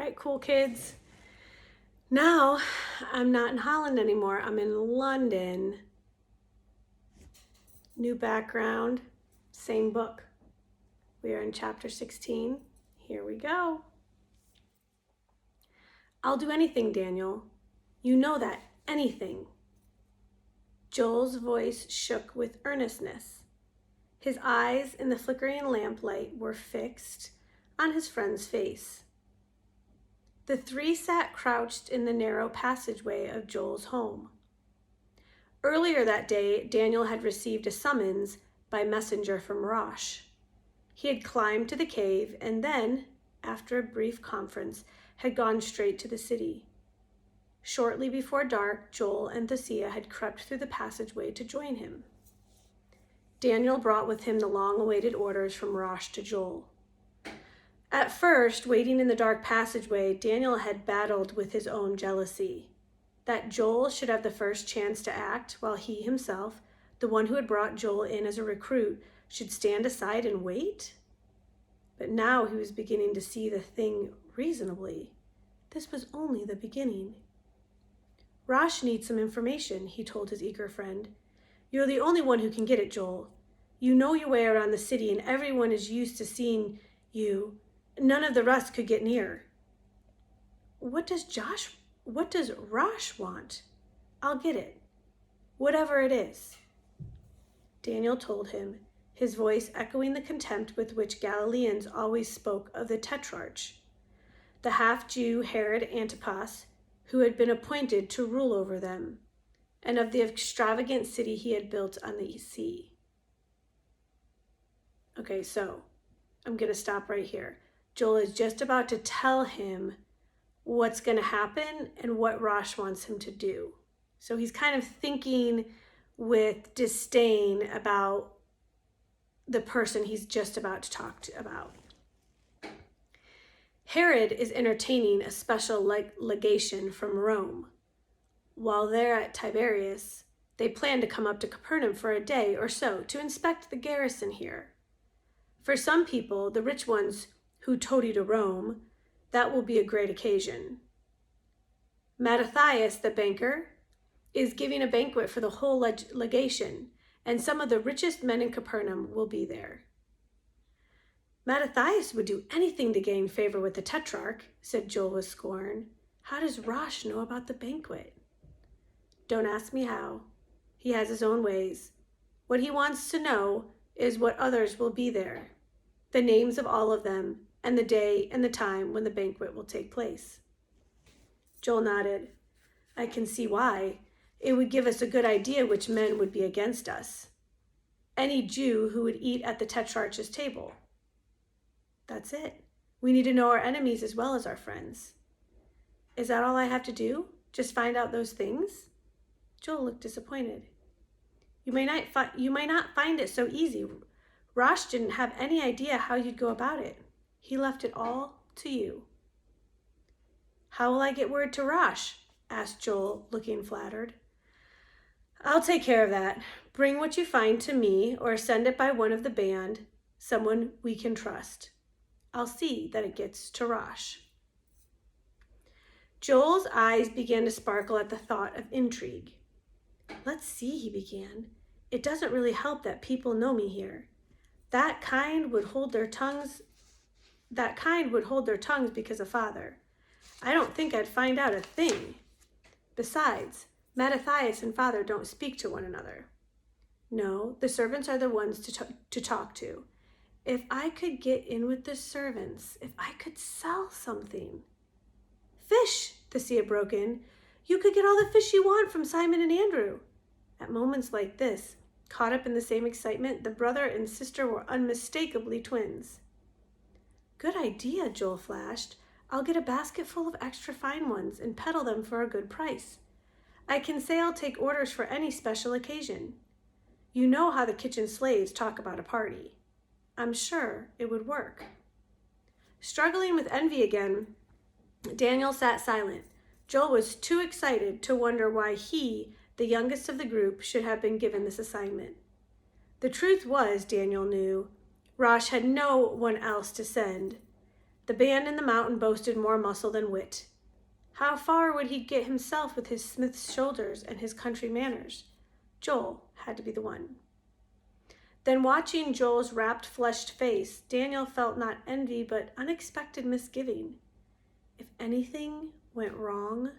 right, cool kids. Now, I'm not in Holland anymore. I'm in London. New background, same book. We are in chapter 16. Here we go. I'll do anything, Daniel. You know that, anything. Joel's voice shook with earnestness. His eyes in the flickering lamplight were fixed on his friend's face. The three sat crouched in the narrow passageway of Joel's home. Earlier that day, Daniel had received a summons by messenger from Rosh. He had climbed to the cave and then, after a brief conference, had gone straight to the city. Shortly before dark, Joel and Thea had crept through the passageway to join him. Daniel brought with him the long-awaited orders from Rosh to Joel. At first, waiting in the dark passageway, Daniel had battled with his own jealousy. That Joel should have the first chance to act, while he himself, the one who had brought Joel in as a recruit, should stand aside and wait? But now he was beginning to see the thing reasonably. This was only the beginning. Rosh needs some information, he told his eager friend. You're the only one who can get it, Joel. You know your way around the city and everyone is used to seeing you. None of the rest could get near. What does Rosh want? I'll get it. Whatever it is. Daniel told him, his voice echoing the contempt with which Galileans always spoke of the Tetrarch, the half-Jew Herod Antipas, who had been appointed to rule over them, and of the extravagant city he had built on the sea. Okay, so I'm going to stop right here. Joel is just about to tell him what's going to happen and what Rosh wants him to do. So he's kind of thinking with disdain about the person he's just about to talk about. Herod is entertaining a special legation from Rome. While they're at Tiberias, they plan to come up to Capernaum for a day or so to inspect the garrison here. For some people, the rich ones who toady to Rome, that will be a great occasion. Mattathias, the banker, is giving a banquet for the whole legation, and some of the richest men in Capernaum will be there. Mattathias would do anything to gain favor with the Tetrarch, said Joel with scorn. How does Rosh know about the banquet? Don't ask me how. He has his own ways. What he wants to know is what others will be there, the names of all of them, and the day and the time when the banquet will take place. Joel nodded. I can see why. It would give us a good idea which men would be against us. Any Jew who would eat at the Tetrarch's table. That's it. We need to know our enemies as well as our friends. Is that all I have to do? Just find out those things? Joel looked disappointed. You may not find it so easy. Rosh didn't have any idea how you'd go about it. He left it all to you. How will I get word to Rosh? Asked Joel, looking flattered. I'll take care of that. Bring what you find to me or send it by one of the band, someone we can trust. I'll see that it gets to Rosh. Joel's eyes began to sparkle at the thought of intrigue. Let's see, he began. It doesn't really help that people know me here. That kind would hold their tongues because of father. I don't think I'd find out a thing. Besides, Mattathias and father don't speak to one another. No, the servants are the ones to talk to. If I could get in with the servants, if I could sell something. Fish, Thea broke in. You could get all the fish you want from Simon and Andrew. At moments like this, caught up in the same excitement, the brother and sister were unmistakably twins. Good idea, Joel flashed. I'll get a basket full of extra fine ones and peddle them for a good price. I can say I'll take orders for any special occasion. You know how the kitchen slaves talk about a party. I'm sure it would work. Struggling with envy again, Daniel sat silent. Joel was too excited to wonder why he, the youngest of the group, should have been given this assignment. The truth was, Daniel knew, Rosh had no one else to send. The band in the mountain boasted more muscle than wit. How far would he get himself with his smith's shoulders and his country manners? Joel had to be the one. Then, watching Joel's rapt, flushed face, Daniel felt not envy but unexpected misgiving. If anything went wrong,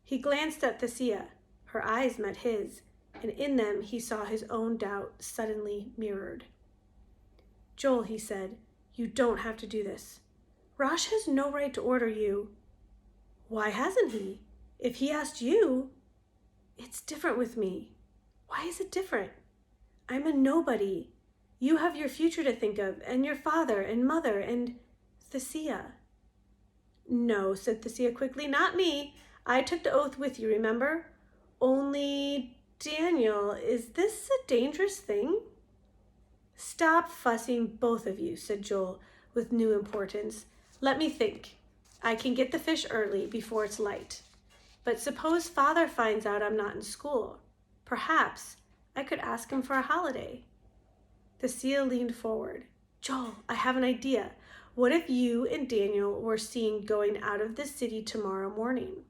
he glanced at Thessia. Her eyes met his, and in them he saw his own doubt suddenly mirrored. Joel, he said, you don't have to do this. Rosh has no right to order you. Why hasn't he? If he asked you, it's different with me. Why is it different? I'm a nobody. You have your future to think of, and your father and mother and Thessia. No, said Thessia quickly, not me. I took the oath with you, remember? Only, Daniel, is this a dangerous thing? Stop fussing, both of you, said Joel with new importance. Let me think. I can get the fish early before it's light. But suppose father finds out I'm not in school. Perhaps I could ask him for a holiday. Thessia leaned forward. Joel, I have an idea. What if you and Daniel were seen going out of the city tomorrow morning?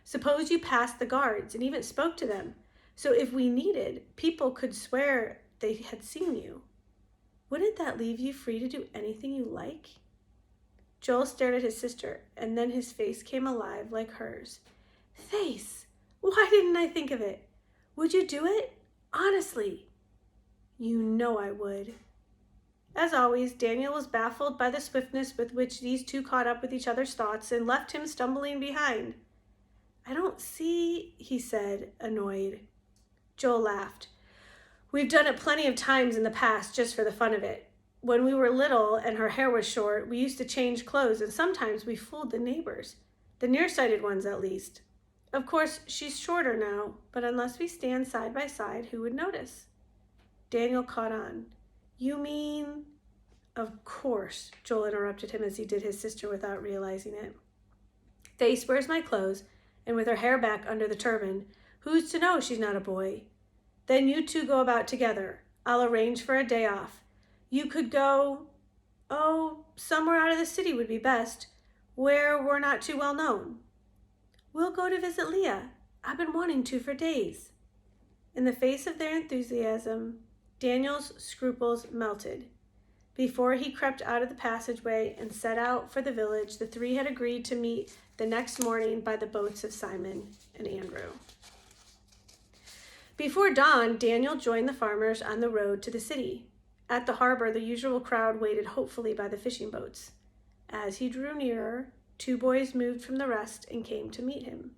Suppose you passed the guards and even spoke to them. So if we needed, people could swear they had seen you. Wouldn't that leave you free to do anything you like? Joel stared at his sister, and then his face came alive like hers. Thace, why didn't I think of it? Would you do it? Honestly. You know I would. As always, Daniel was baffled by the swiftness with which these two caught up with each other's thoughts and left him stumbling behind. I don't see, he said, annoyed. Joel laughed. We've done it plenty of times in the past just for the fun of it. When we were little and her hair was short, we used to change clothes, and sometimes we fooled the neighbors, the nearsighted ones at least. Of course, she's shorter now, but unless we stand side by side, who would notice? Daniel caught on. You mean? Of course, Joel interrupted him as he did his sister without realizing it. Thace wears my clothes, and with her hair back under the turban, who's to know she's not a boy? Then you two go about together. I'll arrange for a day off. You could go, somewhere out of the city would be best, where we're not too well known. We'll go to visit Leah. I've been wanting to for days. In the face of their enthusiasm, Daniel's scruples melted. Before he crept out of the passageway and set out for the village, the three had agreed to meet the next morning by the boats of Simon and Andrew. Before dawn, Daniel joined the farmers on the road to the city. At the harbor, the usual crowd waited hopefully by the fishing boats. As he drew nearer, two boys moved from the rest and came to meet him.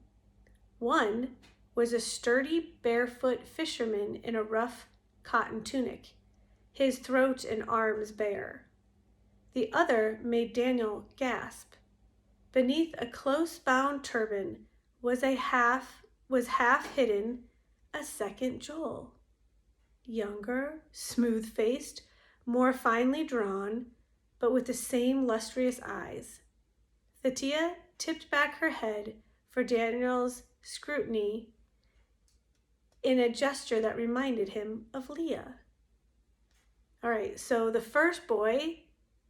One was a sturdy, barefoot fisherman in a rough cotton tunic, his throat and arms bare. The other made Daniel gasp. Beneath a close-bound turban was half hidden a second Joel. Younger, smooth-faced, more finely drawn, but with the same lustrous eyes. Thessia tipped back her head for Daniel's scrutiny in a gesture that reminded him of Leah. All right, so the first boy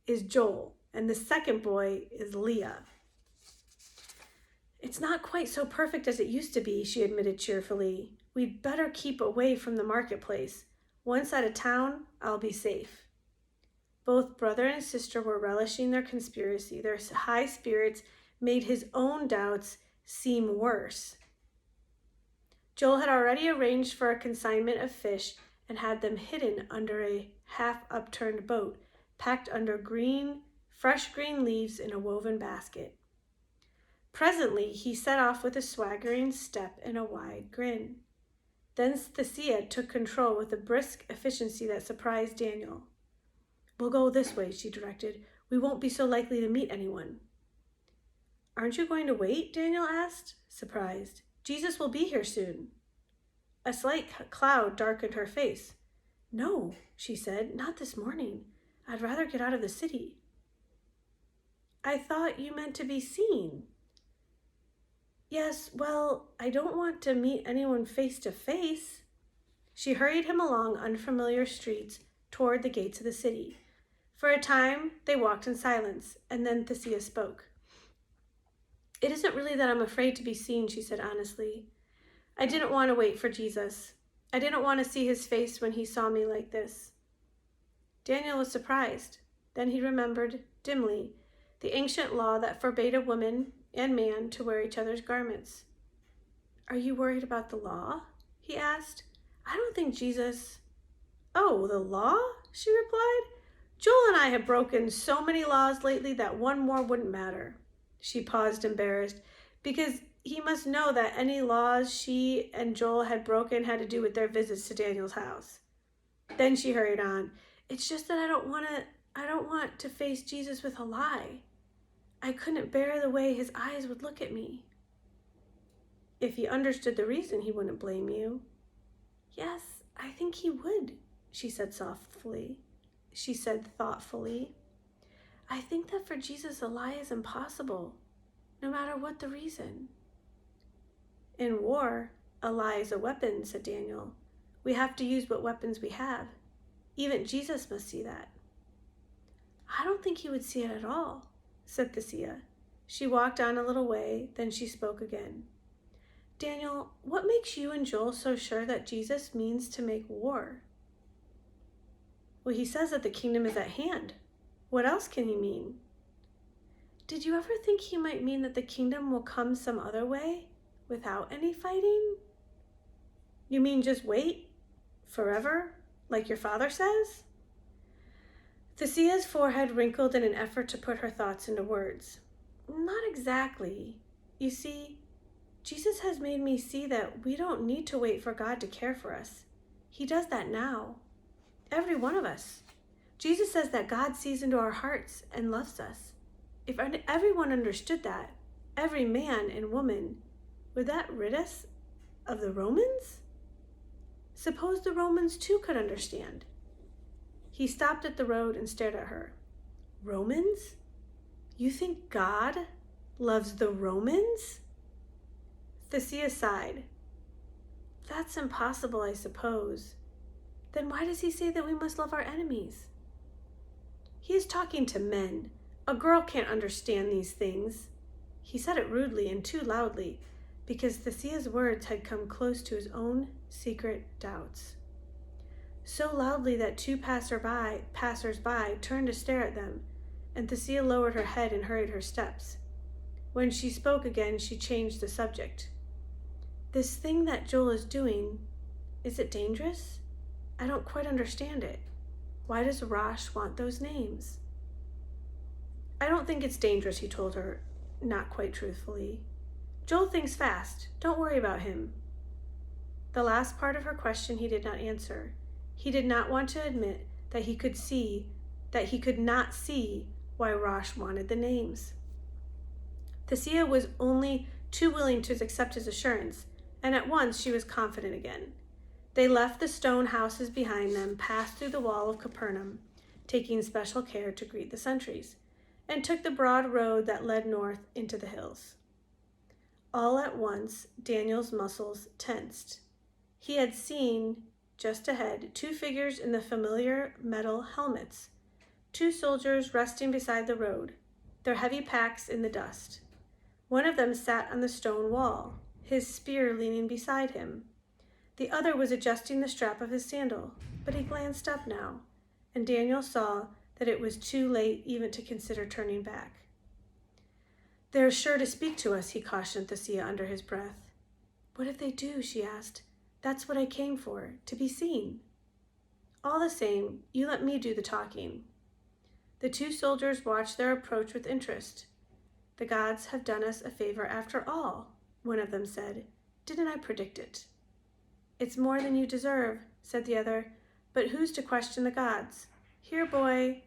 is Joel, and the second boy is Leah. It's not quite so perfect as it used to be, she admitted cheerfully. We'd better keep away from the marketplace. Once out of town, I'll be safe. Both brother and sister were relishing their conspiracy. Their high spirits made his own doubts seem worse. Joel had already arranged for a consignment of fish and had them hidden under a half-upturned boat, packed under fresh green leaves in a woven basket. Presently, he set off with a swaggering step and a wide grin. Then Thessia took control with a brisk efficiency that surprised Daniel. We'll go this way, she directed. We won't be so likely to meet anyone. Aren't you going to wait? Daniel asked, surprised. Jesus will be here soon. A slight cloud darkened her face. No, she said, not this morning. I'd rather get out of the city. I thought you meant to be seen. Yes, well, I don't want to meet anyone face to face. She hurried him along unfamiliar streets toward the gates of the city. For a time, they walked in silence, and then Thesia spoke. "It isn't really that I'm afraid to be seen," she said honestly. "I didn't want to wait for Jesus. I didn't want to see his face when he saw me like this." Daniel was surprised. Then he remembered, dimly, the ancient law that forbade a woman and man to wear each other's garments. "Are you worried about the law?" he asked. "I don't think Jesus—" "Oh, the law?" she replied. "Joel and I have broken so many laws lately that one more wouldn't matter." She paused, embarrassed, because he must know that any laws she and Joel had broken had to do with their visits to Daniel's house. Then she hurried on. "It's just that I don't want to face Jesus with a lie. I couldn't bear the way his eyes would look at me." "If he understood the reason, he wouldn't blame you." "Yes, I think he would," she said thoughtfully. "I think that for Jesus a lie is impossible, no matter what the reason." "In war, a lie is a weapon," said Daniel. "We have to use what weapons we have. Even Jesus must see that." "I don't think he would see it at all," said Thesia. She walked on a little way, then she spoke again. "Daniel, what makes you and Joel so sure that Jesus means to make war?" "Well, he says that the kingdom is at hand. What else can he mean?" "Did you ever think he might mean that the kingdom will come some other way, without any fighting?" "You mean just wait? Forever? Like your father says?" Thesia's forehead wrinkled in an effort to put her thoughts into words. "Not exactly. You see, Jesus has made me see that we don't need to wait for God to care for us. He does that now. Every one of us. Jesus says that God sees into our hearts and loves us. If everyone understood that, every man and woman, would that rid us of the Romans? Suppose the Romans too could understand." He stopped at the road and stared at her. "Romans? You think God loves the Romans?" Thesia sighed. "That's impossible, I suppose. Then why does he say that we must love our enemies?" "He is talking to men. A girl can't understand these things." He said it rudely and too loudly, because Thesia's words had come close to his own secret doubts. So loudly that two passers-by turned to stare at them, and Thesia lowered her head and hurried her steps. When she spoke again, she changed the subject. "This thing that Joel is doing, is it dangerous? I don't quite understand it. Why does Rosh want those names?" "I don't think it's dangerous," he told her, not quite truthfully. "Joel thinks fast. Don't worry about him." The last part of her question he did not answer. He did not want to admit that he could not see why Rosh wanted the names. Thesia was only too willing to accept his assurance, and at once she was confident again. They left the stone houses behind them, passed through the wall of Capernaum, taking special care to greet the sentries, and took the broad road that led north into the hills. All at once, Daniel's muscles tensed. He had seen, just ahead, two figures in the familiar metal helmets, two soldiers resting beside the road, their heavy packs in the dust. One of them sat on the stone wall, his spear leaning beside him. The other was adjusting the strap of his sandal, but he glanced up now, and Daniel saw that it was too late even to consider turning back. "They're sure to speak to us," he cautioned Thesia under his breath. "What if they do?" she asked. "That's what I came for, to be seen." "All the same, you let me do the talking." The two soldiers watched their approach with interest. "The gods have done us a favor after all," one of them said. "Didn't I predict it?" "It's more than you deserve," said the other, "but who's to question the gods? Here, boy."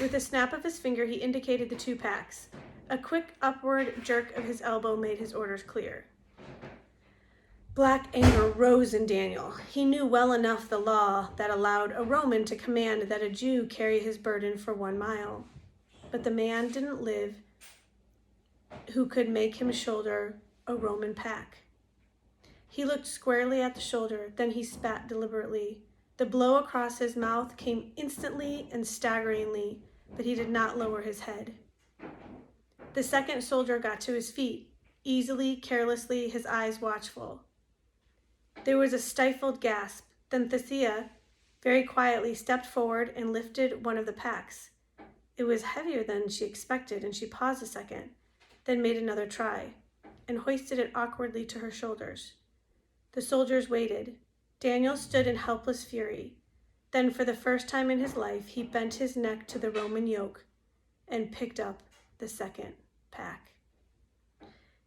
With a snap of his finger, he indicated the two packs. A quick upward jerk of his elbow made his orders clear. Black anger rose in Daniel. He knew well enough the law that allowed a Roman to command that a Jew carry his burden for 1 mile. But the man didn't live who could make him shoulder a Roman pack. He looked squarely at the shoulder, then he spat deliberately. The blow across his mouth came instantly and staggeringly, but he did not lower his head. The second soldier got to his feet, easily, carelessly, his eyes watchful. There was a stifled gasp. Then Thessia very quietly stepped forward and lifted one of the packs. It was heavier than she expected, and she paused a second, then made another try, and hoisted it awkwardly to her shoulders. The soldiers waited. Daniel stood in helpless fury. Then, for the first time in his life, he bent his neck to the Roman yoke and picked up the second pack.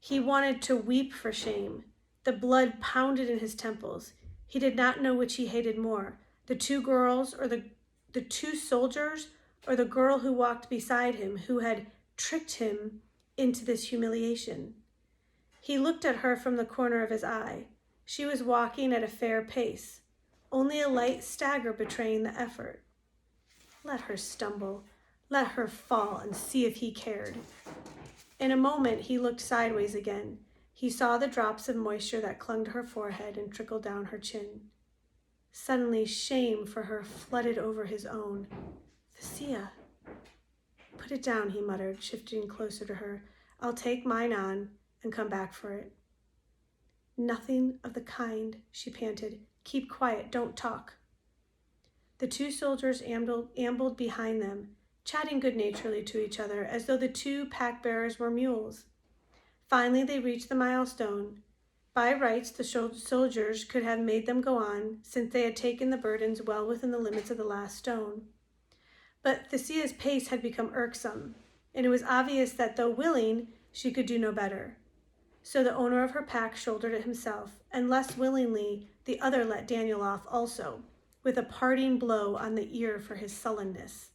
He wanted to weep for shame. The blood pounded in his temples. He did not know which he hated more, the two girls or the two soldiers, or the girl who walked beside him, who had tricked him into this humiliation. He looked at her from the corner of his eye. She was walking at a fair pace, only a light stagger betraying the effort. Let her stumble, let her fall, and see if he cared. In a moment, he looked sideways again. He saw the drops of moisture that clung to her forehead and trickled down her chin. Suddenly, shame for her flooded over his own. Thessia. Put it down, he muttered, shifting closer to her. I'll take mine on and come back for it. Nothing of the kind, she panted. Keep quiet, don't talk. The two soldiers ambled behind them, chatting good-naturedly to each other, as though the two pack-bearers were mules. Finally, they reached the milestone. By rights, the soldiers could have made them go on, since they had taken the burdens well within the limits of the last stone. But Thessia's pace had become irksome, and it was obvious that, though willing, she could do no better. So the owner of her pack shouldered it himself, and less willingly the other let Daniel off also, with a parting blow on the ear for his sullenness.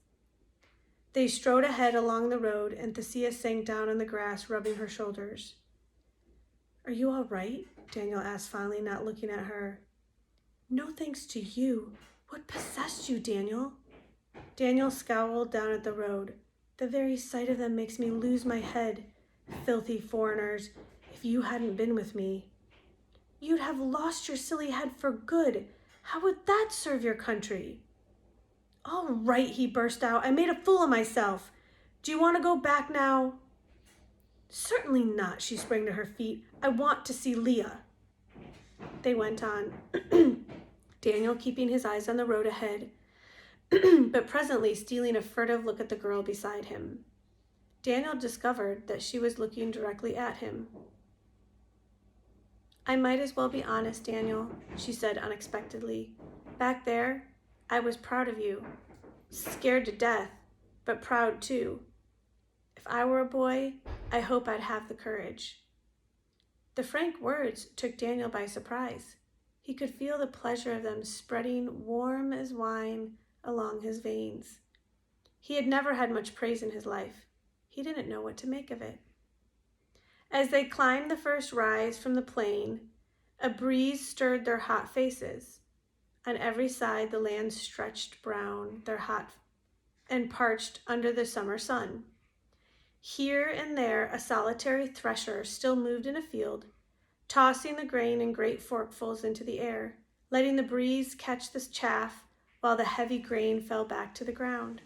They strode ahead along the road, and Thessia sank down on the grass, rubbing her shoulders. Are you all right? Daniel asked finally, not looking at her. No thanks to you. What possessed you, Daniel? Daniel scowled down at the road. The very sight of them makes me lose my head. Filthy foreigners, if you hadn't been with me. You'd have lost your silly head for good. How would that serve your country? All right, he burst out. I made a fool of myself. Do you want to go back now? Certainly not, she sprang to her feet. I want to see Leah. They went on, Daniel keeping his eyes on the road ahead, but presently stealing a furtive look at the girl beside him. Daniel discovered that she was looking directly at him. I might as well be honest, Daniel, she said unexpectedly. Back there, I was proud of you. Scared to death, but proud too. If I were a boy, I hope I'd have the courage. The frank words took Daniel by surprise. He could feel the pleasure of them spreading warm as wine along his veins. He had never had much praise in his life. He didn't know what to make of it. As they climbed the first rise from the plain, a breeze stirred their hot faces. On every side, the land stretched brown, their hot and parched under the summer sun. Here and there, a solitary thresher still moved in a field, tossing the grain in great forkfuls into the air, letting the breeze catch the chaff while the heavy grain fell back to the ground.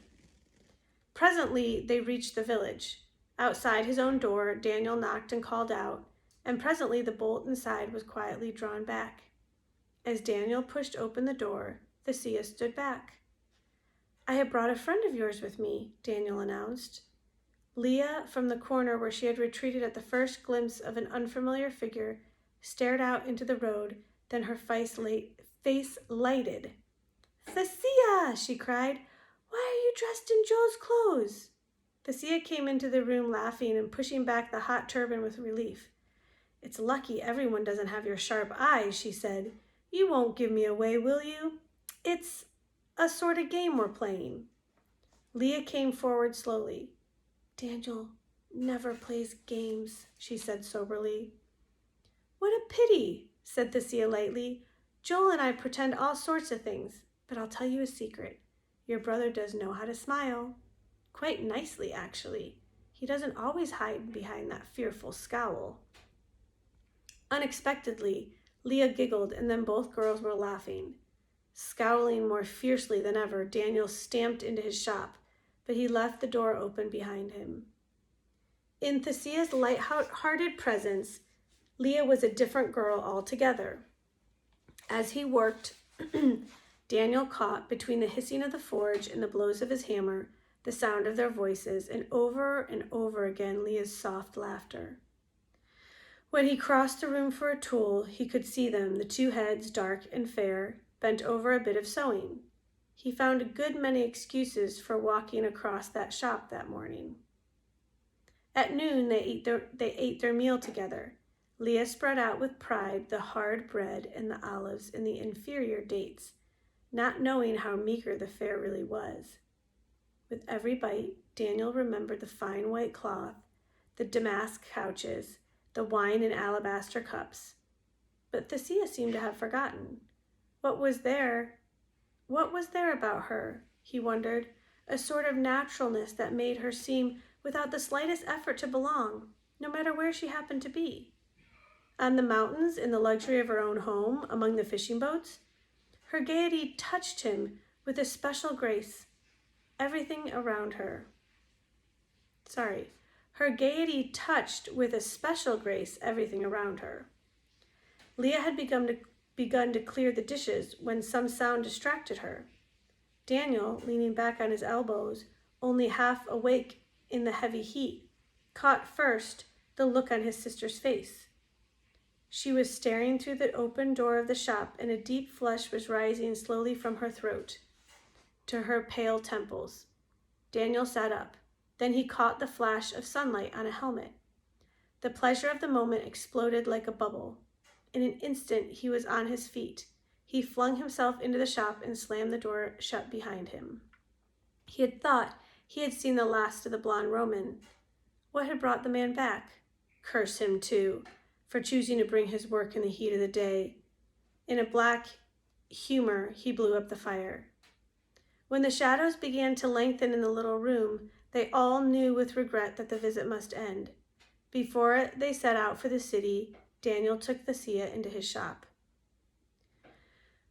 Presently, they reached the village. Outside his own door, Daniel knocked and called out, and presently the bolt inside was quietly drawn back. As Daniel pushed open the door, Thessia stood back. I have brought a friend of yours with me, Daniel announced. Leah, from the corner where she had retreated at the first glimpse of an unfamiliar figure, stared out into the road, then her face lighted. Thessia, she cried. Why are you dressed in Joel's clothes? Thessia came into the room laughing and pushing back the hot turban with relief. It's lucky everyone doesn't have your sharp eyes, she said. You won't give me away, will you? It's a sort of game we're playing. Leah came forward slowly. Daniel never plays games, she said soberly. What a pity, said Thessia lightly. Joel and I pretend all sorts of things, but I'll tell you a secret. Your brother does know how to smile. Quite nicely, actually. He doesn't always hide behind that fearful scowl. Unexpectedly, Leah giggled, and then both girls were laughing. Scowling more fiercely than ever, Daniel stamped into his shop, but he left the door open behind him. In Thesia's light-hearted presence, Leah was a different girl altogether. As he worked, Daniel caught, between the hissing of the forge and the blows of his hammer, the sound of their voices, and over again Leah's soft laughter. When he crossed the room for a tool, he could see them, the two heads, dark and fair, bent over a bit of sewing. He found a good many excuses for walking across that shop that morning. At noon, they ate their meal together. Leah spread out with pride the hard bread and the olives and the inferior dates, not knowing how meager the fare really was. With every bite, Daniel remembered the fine white cloth, the damask couches, the wine in alabaster cups. But Thesia seemed to have forgotten. What was there about her, he wondered, a sort of naturalness that made her seem without the slightest effort to belong, no matter where she happened to be? On the mountains, in the luxury of her own home, among the fishing boats, her gaiety touched him with a special grace. Her gaiety touched with a special grace everything around her. Leah had begun to clear the dishes when some sound distracted her. Daniel, leaning back on his elbows, only half awake in the heavy heat, caught first the look on his sister's face. She was staring through the open door of the shop, and a deep flush was rising slowly from her throat to her pale temples. Daniel sat up. Then he caught the flash of sunlight on a helmet. The pleasure of the moment exploded like a bubble. In an instant, he was on his feet. He flung himself into the shop and slammed the door shut behind him. He had thought he had seen the last of the blonde Roman. What had brought the man back? Curse him, too, for choosing to bring his work in the heat of the day. In a black humor, he blew up the fire. When the shadows began to lengthen in the little room, they all knew with regret that the visit must end. Before they set out for the city, Daniel took Thesia into his shop.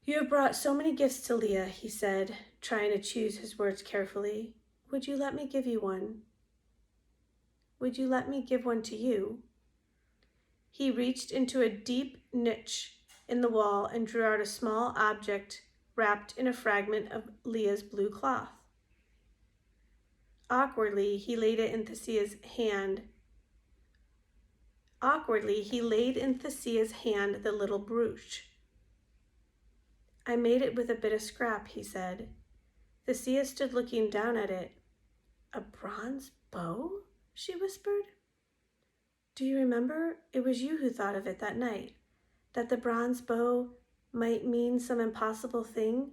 "You have brought so many gifts to Leah," he said, trying to choose his words carefully. "Would you let me give you one? Would you let me give one to you?" He reached into a deep niche in the wall and drew out a small object wrapped in a fragment of Leah's blue cloth. Awkwardly, he laid in Thesia's hand the little brooch. "I made it with a bit of scrap," he said. Thesia stood looking down at it. "A bronze bow?" she whispered. "Do you remember? It was you who thought of it that night, that the bronze bow might mean some impossible thing,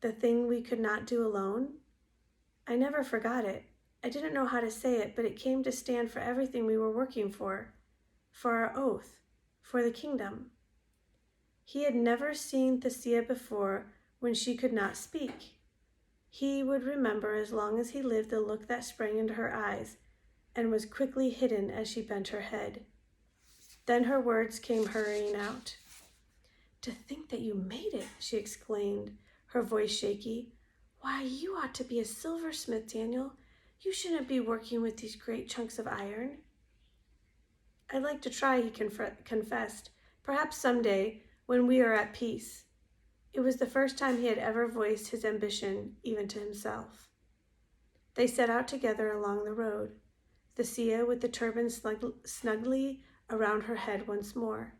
the thing we could not do alone. I never forgot it. I didn't know how to say it, but it came to stand for everything we were working for our oath, for the kingdom." He had never seen Thesia before when she could not speak. He would remember as long as he lived the look that sprang into her eyes and was quickly hidden as she bent her head. Then her words came hurrying out. "To think that you made it," she exclaimed, her voice shaky. "Why, you ought to be a silversmith, Daniel. You shouldn't be working with these great chunks of iron." "I'd like to try," he confessed. "Perhaps someday, when we are at peace." It was the first time he had ever voiced his ambition, even to himself. They set out together along the road, Thesia with the turban snugly around her head once more.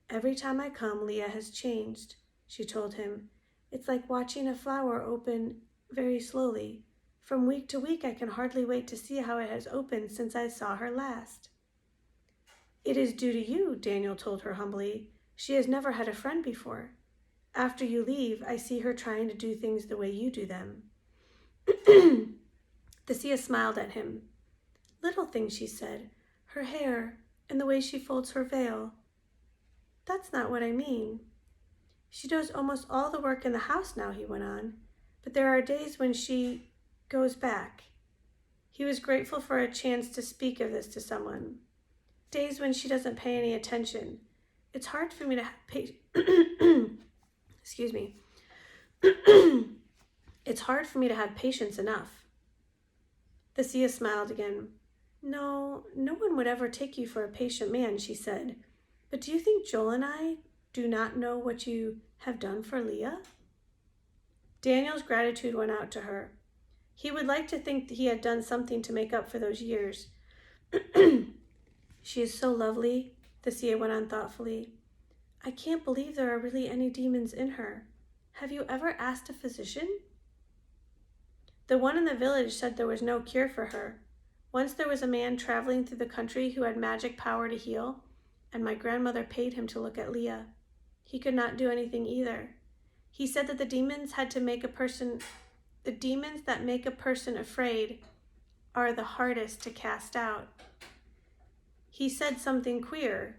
"Every time I come, Leah has changed," she told him. "It's like watching a flower open very slowly. From week to week, I can hardly wait to see how it has opened since I saw her last." "It is due to you," Daniel told her humbly. "She has never had a friend before. After you leave, I see her trying to do things the way you do them." Thesia smiled at him. "Little things," she said. "Her hair and the way she folds her veil." "That's not what I mean." "She does almost all the work in the house now," he went on. "But there are days when she goes back." He was grateful for a chance to speak of this to someone. "Days when she doesn't pay any attention. It's hard for me to pay Excuse me. It's hard for me to have patience enough. Thessia smiled again. No one would ever take you for a patient man, she said. But do you think Joel and I do not know what you have done for Leah? Daniel's gratitude went out to her. He would like to think that he had done something to make up for those years. She is so lovely, Thessia went on thoughtfully. I can't believe there are really any demons in her. Have you ever asked a physician? The one in the village said there was no cure for her. Once there was a man traveling through the country who had magic power to heal, and my grandmother paid him to look at Leah. He could not do anything either. He said that the demons that make a person afraid are the hardest to cast out. He said something queer.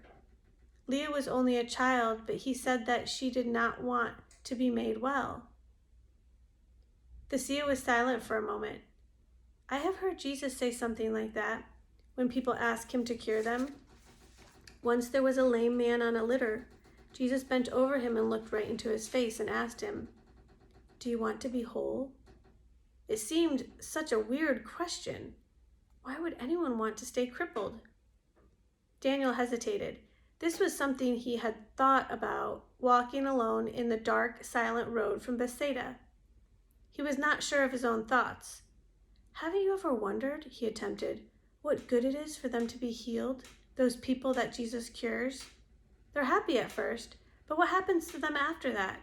Leah was only a child, but he said that she did not want to be made well. Thessia was silent for a moment. I have heard Jesus say something like that when people ask him to cure them. Once there was a lame man on a litter. Jesus bent over him and looked right into his face and asked him, Do you want to be whole? It seemed such a weird question. Why would anyone want to stay crippled? Daniel hesitated. This was something he had thought about walking alone in the dark, silent road from Bethsaida. He was not sure of his own thoughts. Haven't you ever wondered, he attempted, what good it is for them to be healed, those people that Jesus cures? They're happy at first, but what happens to them after that?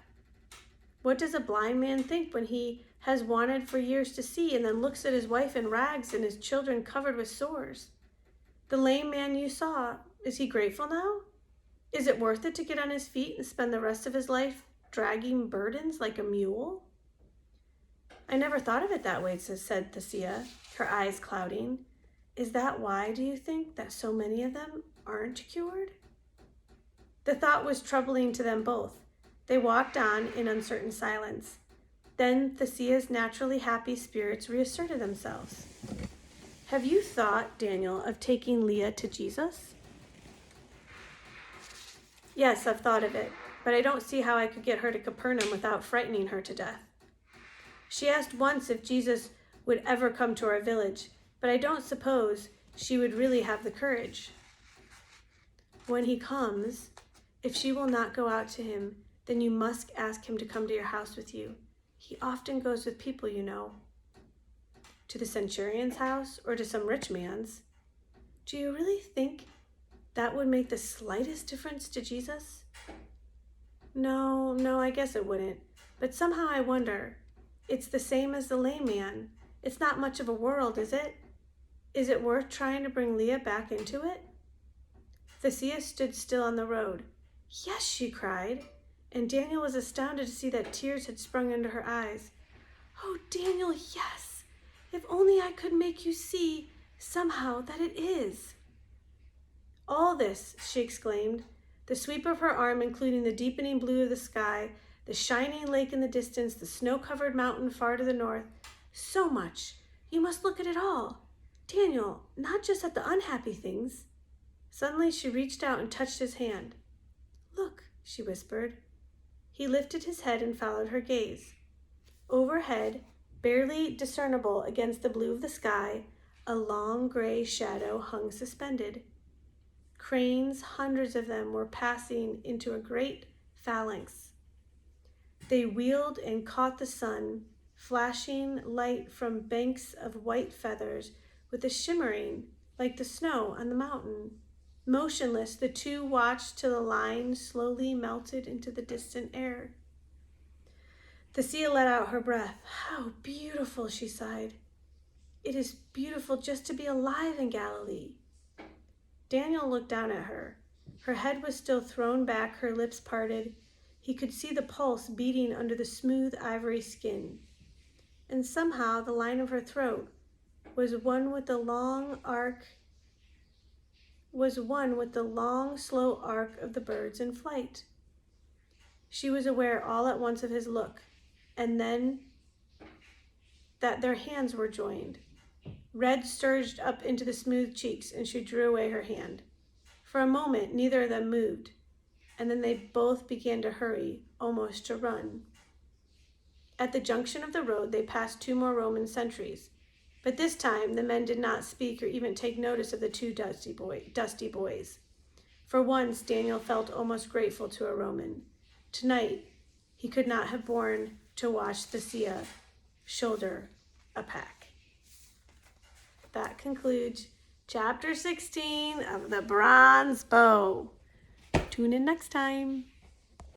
What does a blind man think when he has wanted for years to see and then looks at his wife in rags and his children covered with sores? The lame man you saw, is he grateful now? Is it worth it to get on his feet and spend the rest of his life dragging burdens like a mule? I never thought of it that way, said Thessia, her eyes clouding. Is that why, do you think, that so many of them aren't cured? The thought was troubling to them both. They walked on in uncertain silence. Then Thessia's naturally happy spirits reasserted themselves. Have you thought, Daniel, of taking Leah to Jesus? Yes, I've thought of it, but I don't see how I could get her to Capernaum without frightening her to death. She asked once if Jesus would ever come to our village, but I don't suppose she would really have the courage. When he comes, if she will not go out to him, then you must ask him to come to your house with you. He often goes with people, you know. To the centurion's house or to some rich man's. Do you really think that would make the slightest difference to Jesus? No, I guess it wouldn't. But somehow I wonder. It's the same as the lame man. It's not much of a world, is it? Is it worth trying to bring Leah back into it? Thessia stood still on the road. Yes, she cried, and Daniel was astounded to see that tears had sprung into her eyes. Oh, Daniel, yes! If only I could make you see, somehow, that it is. All this, she exclaimed, the sweep of her arm including the deepening blue of the sky, the shining lake in the distance, the snow-covered mountain far to the north. So much. You must look at it all. Daniel, not just at the unhappy things. Suddenly she reached out and touched his hand. Look, she whispered. He lifted his head and followed her gaze. Overhead, barely discernible against the blue of the sky, a long gray shadow hung suspended. Cranes, hundreds of them, were passing into a great phalanx. They wheeled and caught the sun, flashing light from banks of white feathers with a shimmering like the snow on the mountain. Motionless, the two watched till the line slowly melted into the distant air. Thessia let out her breath. How beautiful, she sighed. It is beautiful just to be alive in Galilee. Daniel looked down at her. Her head was still thrown back, her lips parted. He could see the pulse beating under the smooth ivory skin. And somehow the line of her throat was one with the long, slow arc of the birds in flight. She was aware all at once of his look, and then that their hands were joined. Red surged up into the smooth cheeks, and she drew away her hand. For a moment, neither of them moved. and then they both began to hurry, almost to run. At the junction of the road, they passed 2 more Roman sentries, but this time the men did not speak or even take notice of the 2 dusty boys. For once, Daniel felt almost grateful to a Roman. Tonight, he could not have borne to watch the Leah shoulder a pack. That concludes Chapter 16 of The Bronze Bow. Tune in next time.